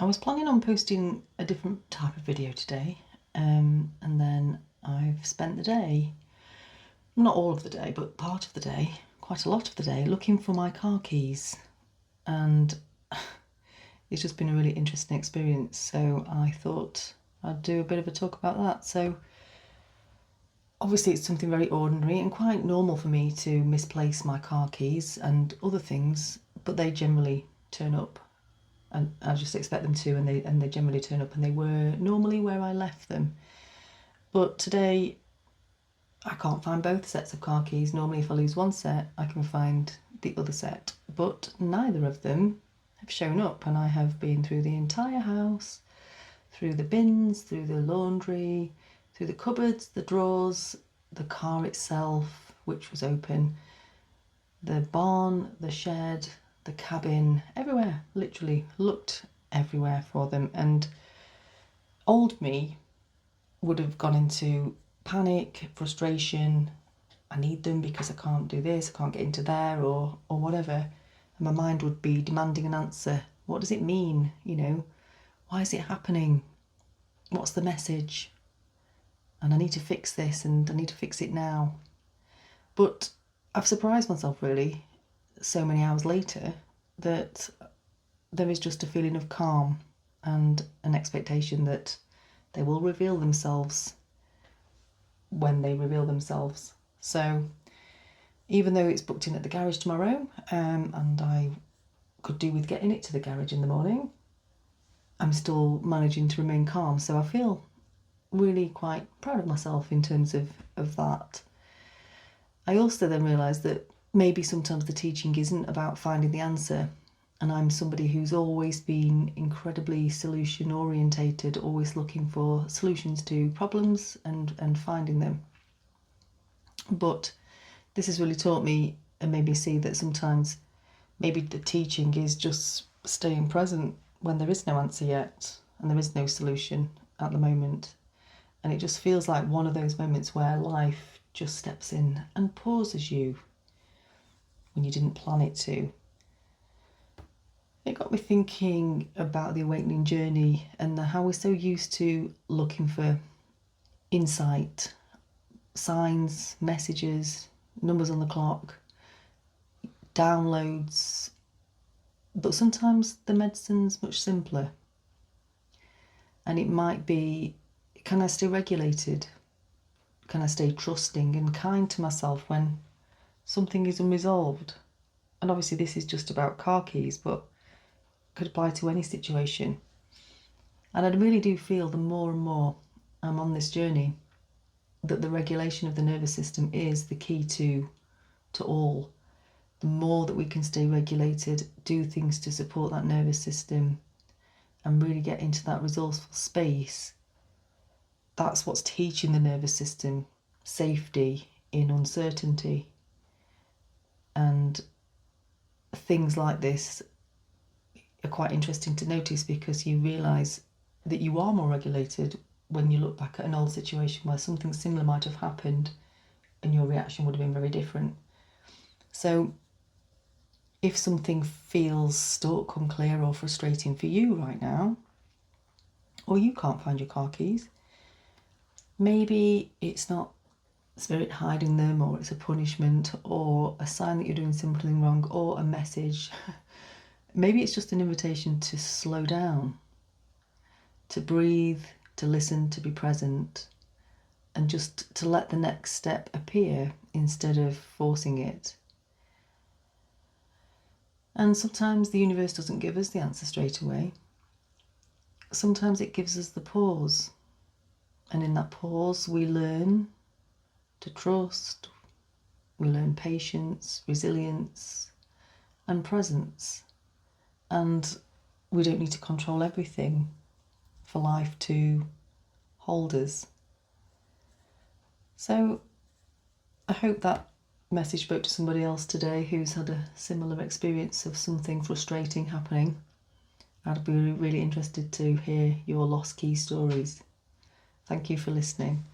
I was planning on posting a different type of video today, and then I've spent the day, not all of the day, but part of the day, quite a lot of the day, looking for my car keys, and it's just been a really interesting experience, so I thought I'd do a bit of a talk about that. So obviously it's something very ordinary and quite normal for me to misplace my car keys and other things, but they generally turn up, and I just expect them to, and they generally turn up, and they were normally where I left them. But today I can't find both sets of car keys. Normally if I lose one set I can find the other set, but neither of them have shown up, and I have been through the entire house, through the bins, through the laundry, through the cupboards, the drawers, the car itself, which was open, the barn, the shed, the cabin, everywhere, literally looked everywhere for them. And old me would have gone into panic, frustration. I need them because I can't do this, I can't get into there, or whatever. And my mind would be demanding an answer. What does it mean? Why is it happening? What's the message? And I need to fix this, and I need to fix it now. But I've surprised myself really so many hours later that there is just a feeling of calm and an expectation that they will reveal themselves when they reveal themselves. So even though it's booked in at the garage tomorrow, and I could do with getting it to the garage in the morning, I'm still managing to remain calm. So I feel really quite proud of myself in terms of that. I also then realised that maybe sometimes the teaching isn't about finding the answer, and I'm somebody who's always been incredibly solution orientated, always looking for solutions to problems and finding them. But this has really taught me and made me see that sometimes maybe the teaching is just staying present when there is no answer yet and there is no solution at the moment. And it just feels like one of those moments where life just steps in and pauses you when you didn't plan it to. It got me thinking about the awakening journey and how we're so used to looking for insight, signs, messages, numbers on the clock, downloads, but sometimes the medicine's much simpler. And it might be, can I stay regulated? Can I stay trusting and kind to myself when something is unresolved? And obviously this is just about car keys, but could apply to any situation. And I really do feel the more and more I'm on this journey that the regulation of the nervous system is the key to all. The more that we can stay regulated, do things to support that nervous system and really get into that resourceful space, that's what's teaching the nervous system safety in uncertainty. And things like this are quite interesting to notice, because you realise that you are more regulated when you look back at an old situation where something similar might have happened and your reaction would have been very different. So if something feels stuck, unclear or frustrating for you right now, or you can't find your car keys, maybe it's not spirit hiding them, or it's a punishment, or a sign that you're doing something wrong, or a message. Maybe it's just an invitation to slow down, to breathe, to listen, to be present, and just to let the next step appear instead of forcing it. And sometimes the universe doesn't give us the answer straight away. Sometimes it gives us the pause. And in that pause we learn to trust, we learn patience, resilience and presence. And we don't need to control everything for life to hold us. So I hope that message spoke to somebody else today who's had a similar experience of something frustrating happening. I'd be really interested to hear your lost key stories. Thank you for listening.